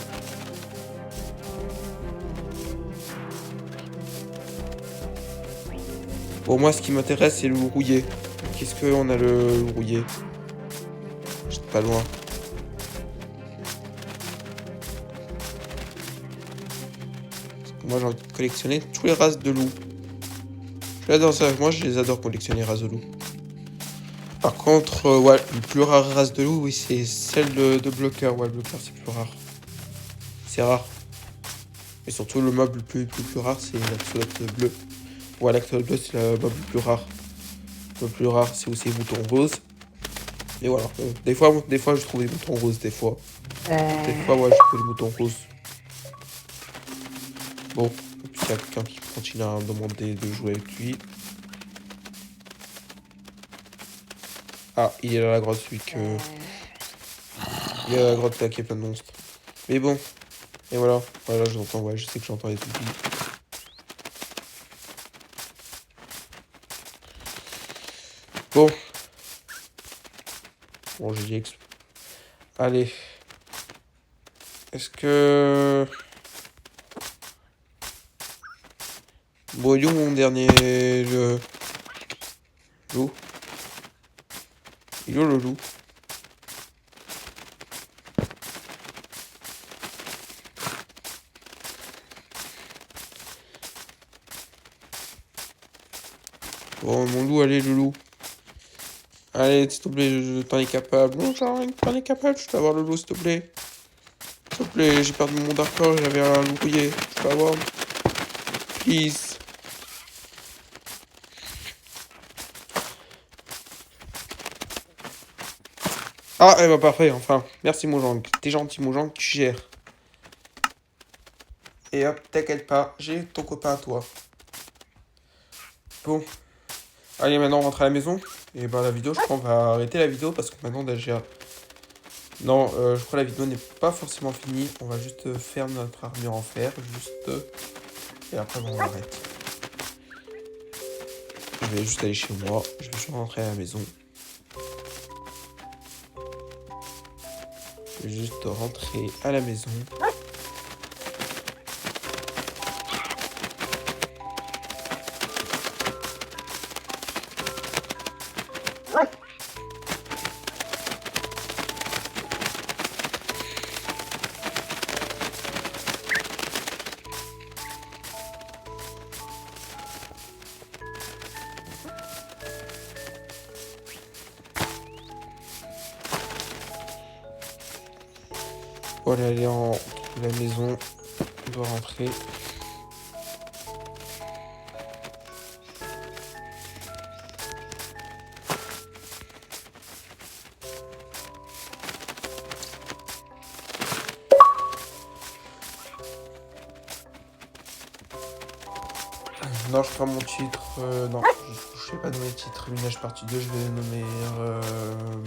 Bon, moi, ce qui m'intéresse, c'est le loup rouillé. Qu'est-ce qu'on a le loup rouillé? J'étais pas loin. Moi, j'ai envie de collectionner toutes les races de loups. J'adore ça. Moi, je les adore collectionner les races de loups. Par contre, ouais, le plus rare race de loup, oui, c'est celle de bloqueur. Ouais, le bloqueur, c'est plus rare. C'est rare. Et surtout, le mob le plus rare, c'est l'axolotl bleu. Ouais, l'axolotl bleu, c'est le mob le plus rare. Le plus rare, c'est aussi les moutons roses. Et voilà. Des fois, je trouve les moutons roses, des fois. Des fois, ouais, je trouve les moutons roses. Bon, et puis il y a quelqu'un qui continue à me demander de jouer avec lui. Ah, il est dans la grotte, celui que... Il est dans la grotte là qui est plein de monstres. Mais bon. Et voilà. Voilà, je l'entends, ouais, je sais que j'entends les toupies. Bon. Bon, j'ai dit Allez. Est-ce que... Bon, il est où mon dernier... Le... Loup? Il est où le loup? Oh, mon loup, allez, le loup. Allez, s'il te plaît, t'en es capable. Non, t'en es capable, je peux avoir le loup, s'il te plaît. S'il te plaît, j'ai perdu mon dark horse, j'avais un loup rouillé. Je peux avoir. Please. Ah, eh bah parfait, enfin. Merci, Mojang. T'es gentil, Mojang, tu gères. Et hop, t'inquiète pas, j'ai ton copain à toi. Bon. Allez, maintenant, on rentre à la maison. Et bah, la vidéo, je crois qu'on va arrêter la vidéo parce que maintenant, déjà. Non, je crois que la vidéo n'est pas forcément finie. On va juste faire notre armure en fer. Juste. Et après, bon, on arrête. Je vais juste aller chez moi. Je vais juste rentrer à la maison. Je vais juste rentrer à la maison. Voilà, aller en la maison. On doit rentrer. Non, je prends mon titre. Non, je sais pas nommer titre. Minage partie 2, je vais nommer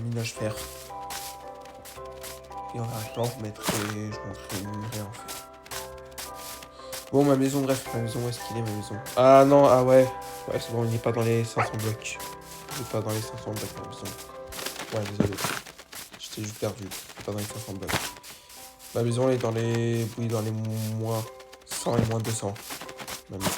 minage fer. Et on va je montrerai en fait. Bon, ma maison, bref, ma maison, où est-ce qu'il est, ma maison? Ah non, ah ouais. Ouais, c'est bon, il n'est pas dans les 500 blocs. Il n'est pas dans les 500 blocs, ma maison. Ouais, désolé. J'étais juste perdu. Il est pas dans les 500 blocs. Ma maison est dans les... Oui, dans les moins 100 et moins 200. Ma maison.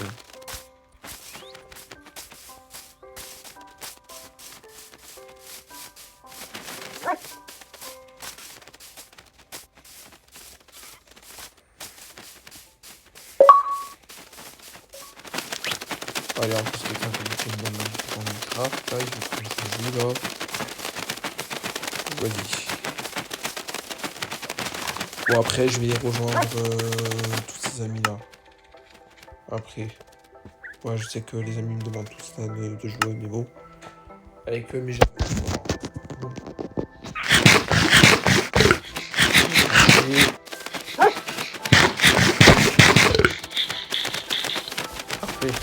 Allez, en plus, quelqu'un qui a fait une bonne main dans Minecraft. Là, je vais prendre ce jeu là. Vas-y. Bon, après, je vais rejoindre tous ces amis là. Après. Ouais, je sais que les amis me demandent tous là, de jouer, mais bon. Avec mes jeux. Bon. Et... Parfait.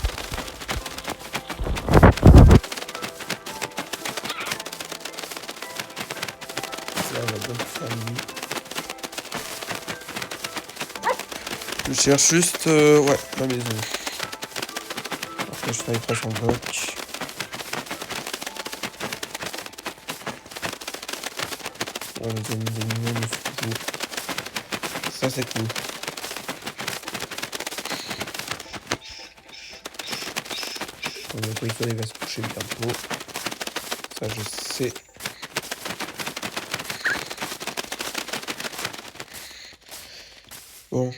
Là, on va bien faire nuit. Je cherche juste, ouais, ma maison. Après, je fais les 300 blocs. Bon, les amis, on est toujours. Ça, c'est cool. Le poisson, il va se coucher bientôt. Ça, je sais. Bon.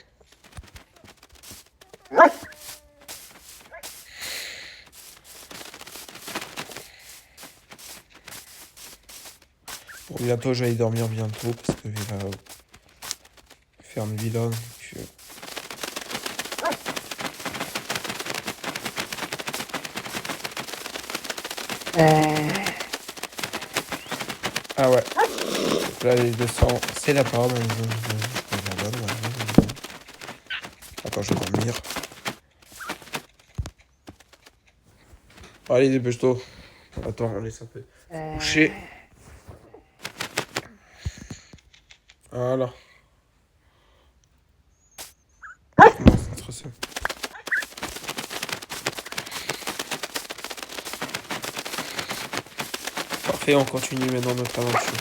Bon, bientôt, je vais aller dormir bientôt parce que je vais faire une vie là. Donc, ah ouais. Donc là, les 200, c'est la part de la maison. Attends, je vais dormir. Allez, dépêche-toi. Attends, on laisse un peu coucher. Voilà. Je commence à être stressé. Parfait, on continue maintenant notre aventure.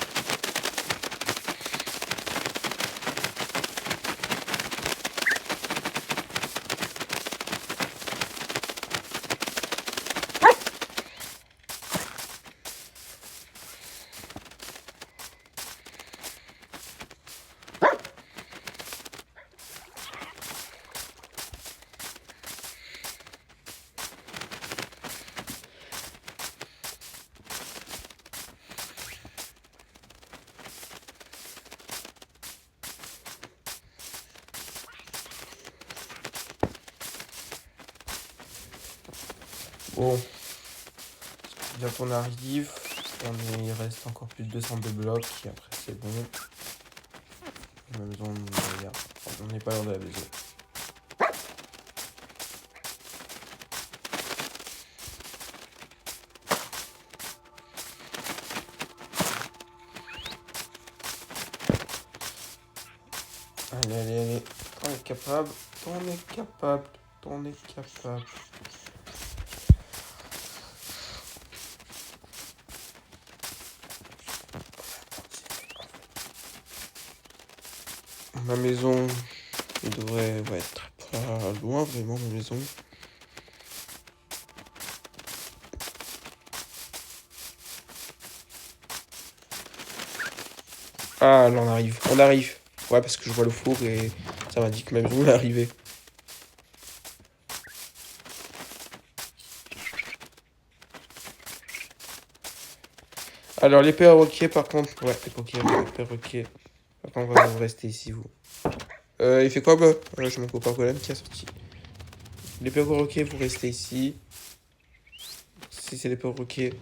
Bon, bientôt on arrive. Il reste encore plus de 200 de blocs et après c'est bon. La maison, regarde, on n'est pas loin de la maison. Allez, allez, allez. T'en es capable, t'en es capable, t'en es capable. Ma maison, il devrait être pas loin vraiment ma maison. Ah là on arrive. Ouais parce que je vois le four et ça m'indique que ma maison est arrivée. Alors les perroquets par contre, ouais les perroquets. Par contre on va vous rester ici vous. Il fait quoi bah j'ai mon copain Golem qui a sorti. Les perroquets vous restez ici. Si c'est les perroquets.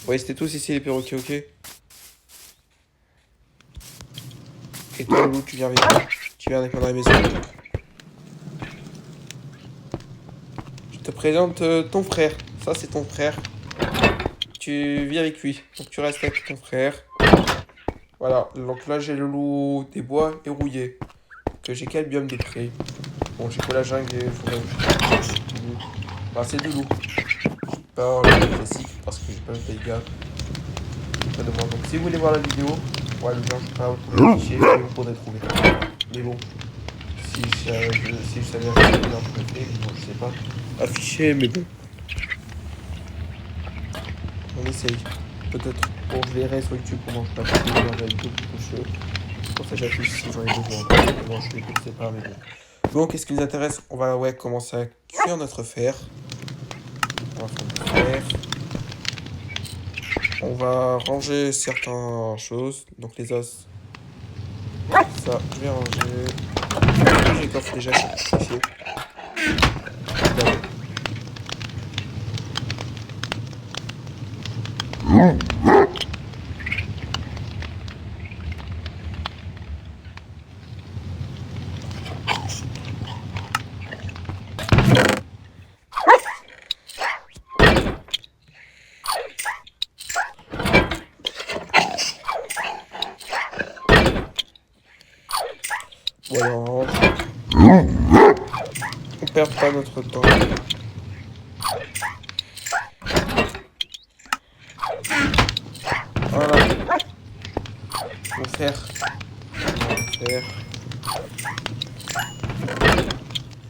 Vous restez tous ici les perroquets, ok. Et toi Loulou tu viens avec moi. Tu viens avec moi dans la maison. Je te présente ton frère. Ça c'est ton frère. Tu vis avec lui. Donc tu restes avec ton frère. Voilà, donc là j'ai le loup des bois et rouillé. Que j'ai quel biome de près. Bon, j'ai que la jungle et forêt. Enfin, c'est du loup. J'ai pas le classique parce que j'ai pas le taïga. Pas de moi. Donc si vous voulez voir la vidéo, ouais, le lien je pas autour de fichier et vous pourrez trouver. Mais bon, si je savais afficher, non, je le fais, bon, je sais pas. Afficher, mais bon. On essaye. Peut-être. Bon, je verrai sur YouTube comment je peux afficher dans la vidéo pour que je. Pour ça, j'affiche si j'en ai besoin. Bon, je ne sais pas, mais bon. Bon, qu'est-ce qui nous intéresse? On va commencer à cuire notre fer. On va faire du fer. On va ranger certaines choses. Donc les os. Ça, je vais ranger. J'ai les coffres déjà sacrifiés. Voilà, on range. On perd pas notre temps. Voilà. Mon fer.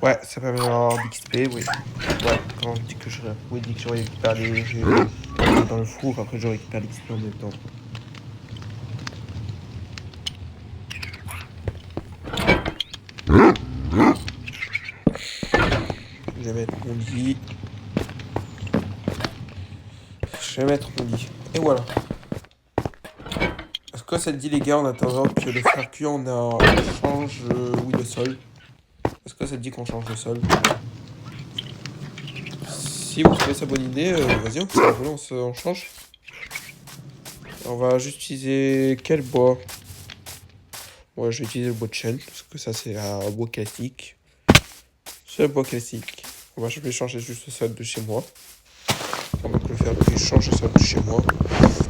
Ouais, ça permet d'avoir d'XP, oui. Ouais, quand on dit que je récupère les dans le four, après je récupère l'XP en même temps. Je vais mettre mon lit. Je vais mettre mon lit. Et voilà. Est-ce que ça te dit les gars en attendant que le fer cuit on change oui le sol. Est-ce que ça te dit qu'on change le sol? Si vous trouvez ça bonne idée, vas-y on change. On va juste utiliser quel bois? Ouais, je vais utiliser le bois de chêne parce que ça c'est un bois classique. C'est le bois classique. Je vais changer juste le sol de chez moi. Pendant que le fer cuit change le sol de chez moi.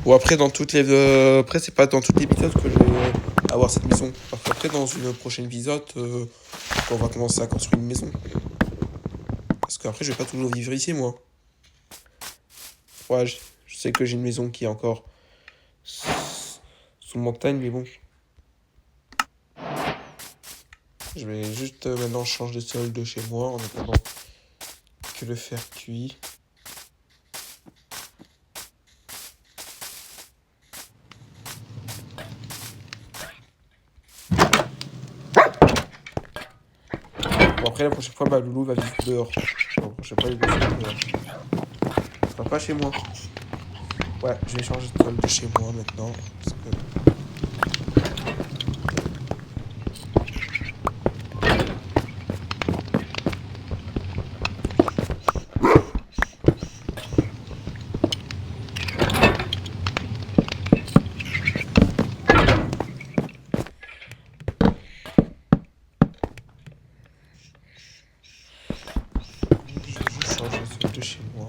Bon après après c'est pas dans toutes les épisodes que je vais avoir cette maison. Parce qu'après dans une prochaine épisode on va commencer à construire une maison. Parce qu'après je vais pas toujours vivre ici moi. Ouais je sais que j'ai une maison qui est encore sous montagne mais bon. Je vais juste maintenant changer de sol de chez moi en attendant que le fer cuit. Bon après la prochaine fois Loulou va vivre dehors. Bon, je sais pas les deux dehors. Enfin, pas chez moi. Ouais, je vais changer de sol de chez moi maintenant. Parce que... besoin.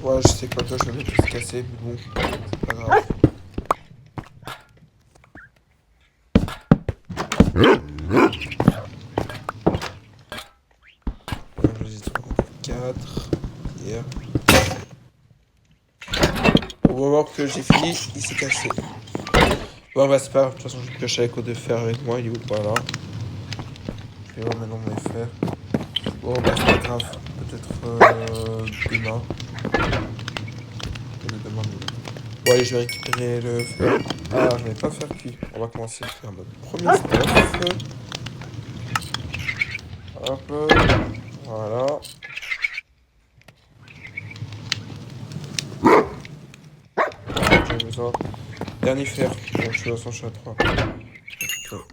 Ouais, je sais quoi, toi, je vais tout se casser, mais bon, c'est pas grave. J'enregistre 4. Hier. Au moment que j'ai fini, il s'est cassé. Bon, bah, c'est pas grave, de toute façon, je vais piocher la côte de fer avec moi, il est où? Voilà. Je vais voir maintenant mes fers. Bon, bah, c'est pas grave, peut-être demain. Demain. Bon, allez, je vais récupérer le fer. Ah, je n'ai pas de fer cuit. On va commencer à faire notre premier stuff. Hop, voilà. J'ai besoin. Dernier fer. Bon, je suis à 100, je suis à 3. Donc,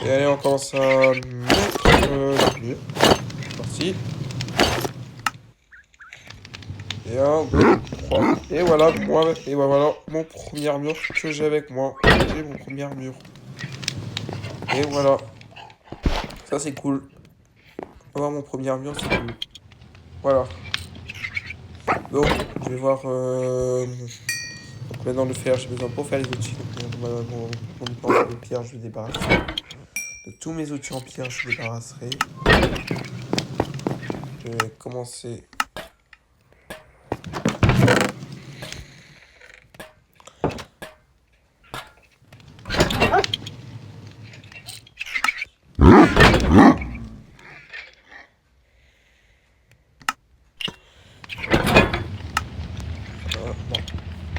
et allez, on commence à mettre le mur. C'est parti. Et 1, 2, 3. Et voilà, voilà mon premier mur que j'ai avec moi. J'ai mon premier mur. Et voilà. Ça, c'est cool. Avoir mon premier mur, c'est cool. Voilà. Donc, je vais voir. Donc maintenant, le fer, j'ai besoin pour faire les outils. Donc, mon planche de pierre, je vais débarrasser. De tous mes outils en pierre, je débarrasserai. Je vais commencer. Non,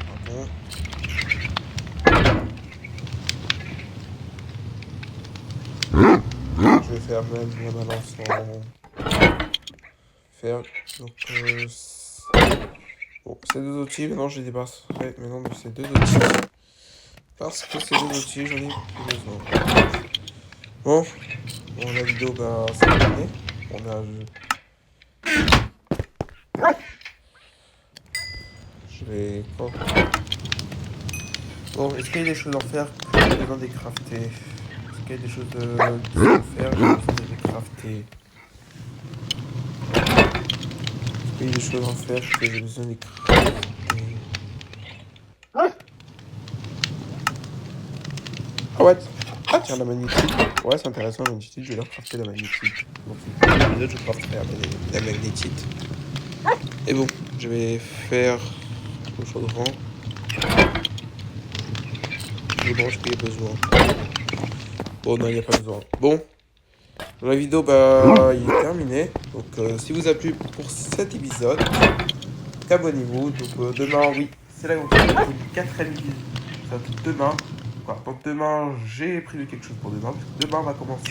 pardon. Je vais faire même la balance en fer. Donc, bon, ces deux outils, maintenant je les débarrasserai maintenant de ces deux outils. Parce que ces deux outils, j'en ai plus besoin. Bon, la vidéo, bah, c'est terminé. On a. Je vais. Oh. Bon, est-ce qu'il y a des choses à faire que j'ai besoin de les crafter? Est-ce qu'il y a des choses à faire que j'ai besoin de les crafter? Est-ce qu'il y a des choses à faire que j'ai besoin de les crafter? Ah ouais. Ah tiens, la magnétique. Ouais, c'est intéressant, la magnétique. Je vais leur crafter la magnétique. Donc, les autres, je crafterai la magnétite. Et bon, je vais faire le chaudron. Je branche qu'il y a besoin. Bon, non, il n'y a pas besoin. Bon, la vidéo, bah, il est terminé. Donc, si vous a plu pour cet épisode, abonnez-vous. Donc, demain, oui, c'est la du quatrième épisode. Ça va être demain. Quoi. Donc, demain, j'ai prévu quelque chose pour demain. Parce que demain, on va commencer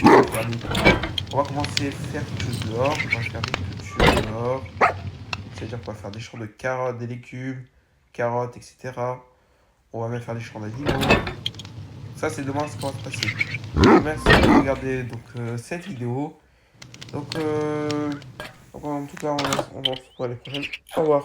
à faire quelque chose dehors. On va faire des cultures dehors. C'est-à-dire qu'on va faire des champs de carottes, des légumes, carottes, etc. On va même faire des champs d'animaux. Ça, c'est demain ce qu'on va se passer. Merci de regarder donc, cette vidéo. Donc, en tout cas, on va se retrouver à la prochaine. Au revoir.